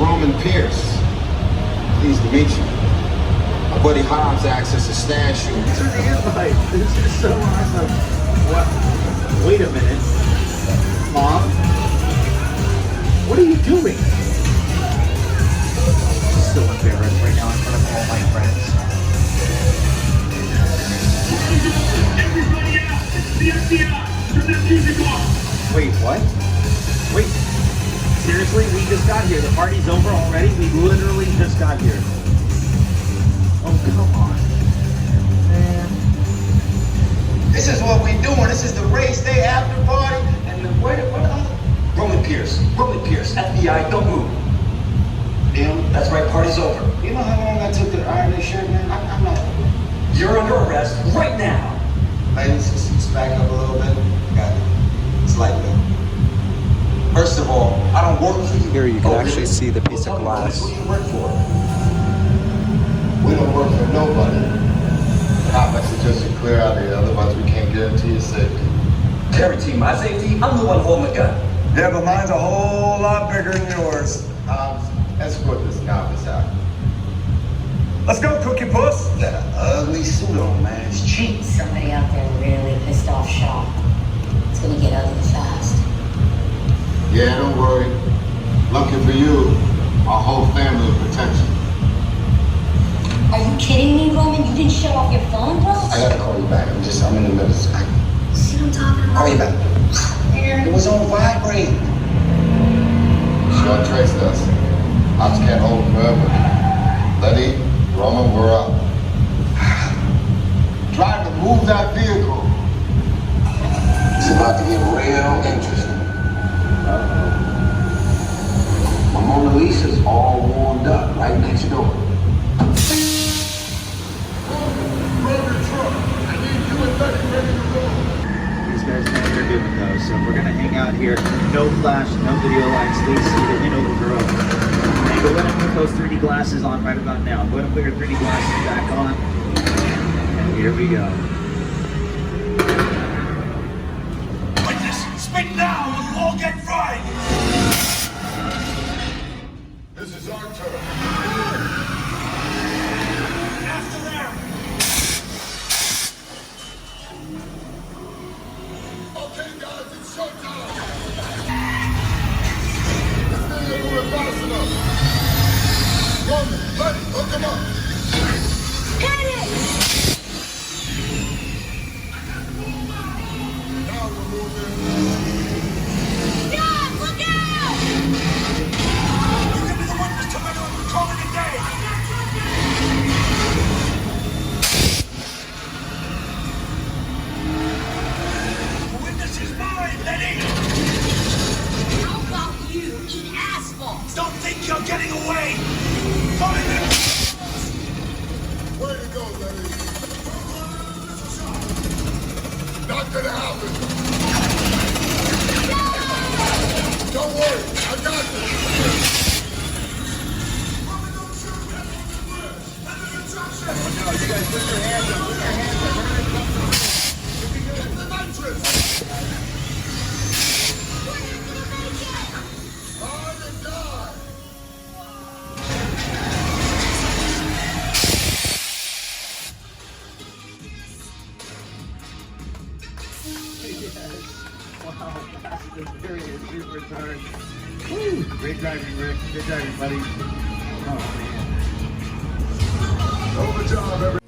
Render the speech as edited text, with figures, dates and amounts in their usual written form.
Roman Pierce. Pleased to meet you. My buddy Hobbs acts as a stash shooter. These are the invites. This is so awesome. What? Wait a minute. Mom? What are you doing? So embarrassed right now in front of all my friends. Everybody out! It's the FBI! Turn that music off! Wait, what? Wait. Seriously? We just got here. The party's over already? We literally just got here. Oh, come on. Man. This is what we doing. This is the race day after party. And the what Roman Pierce, FBI, don't move. Damn, that's right, party's over. You know how long I took to iron this shirt, man? I'm not. You're under arrest right now. Ladies, just back up a little bit. Got it. It's like that. First of all, I don't work for you. Here you can actually see the piece of glass. Who do you work for? We don't work for nobody. I suggest you clear out here, otherwise we can't guarantee your safety. Guarantee my safety? I'm the one holding the gun. Yeah, but mine's a whole lot bigger than yours. Escort this novice out. Let's go, Cookie Puss. You got an ugly suit on, man. It's cheap. Somebody out there really pissed off Shaw. It's gonna get ugly fast. Yeah, don't worry. Lucky for you, our whole family will protect you. Are you kidding me, Roman? You didn't shut off your phone, bro? I gotta call you back. I'm in the middle of this. See what I'm talking about? Call you back. Man. It was on vibrate. Shaw traced us. Ops can't hold him forever. Letty, Roman, we're up. Trying to move that vehicle. It's about to get real interesting. My Mona Lisa's all warmed up right next door. These guys know what they're doing though, so we're gonna hang out here. No flash, no video lights. Stacy, the Hanover girl. And go ahead and put those 3D glasses on right about now. Go ahead and put your 3D glasses back on. And here we go. Witness, speak now or you all get fried! This is our turn. After them! Okay, guys, it's showtime. This thing ain't moving fast enough. Roman, Letty, hook him up. Hit it! Now we're moving. God, look out! You can be the witness to my calling it a day! The witness is mine, Letty! How about you eat asphalt? Don't think you're getting away! Find him! Way to go, Letty. Not gonna happen. Don't worry, I got this. No, you guys put your hands up. Put your hands up. Get the nitrous. Hard and die. Wow, Fast and Furious Supercharged. Woo! Great driving, Rick. Good driving, buddy. Oh, man. Overjob, everybody.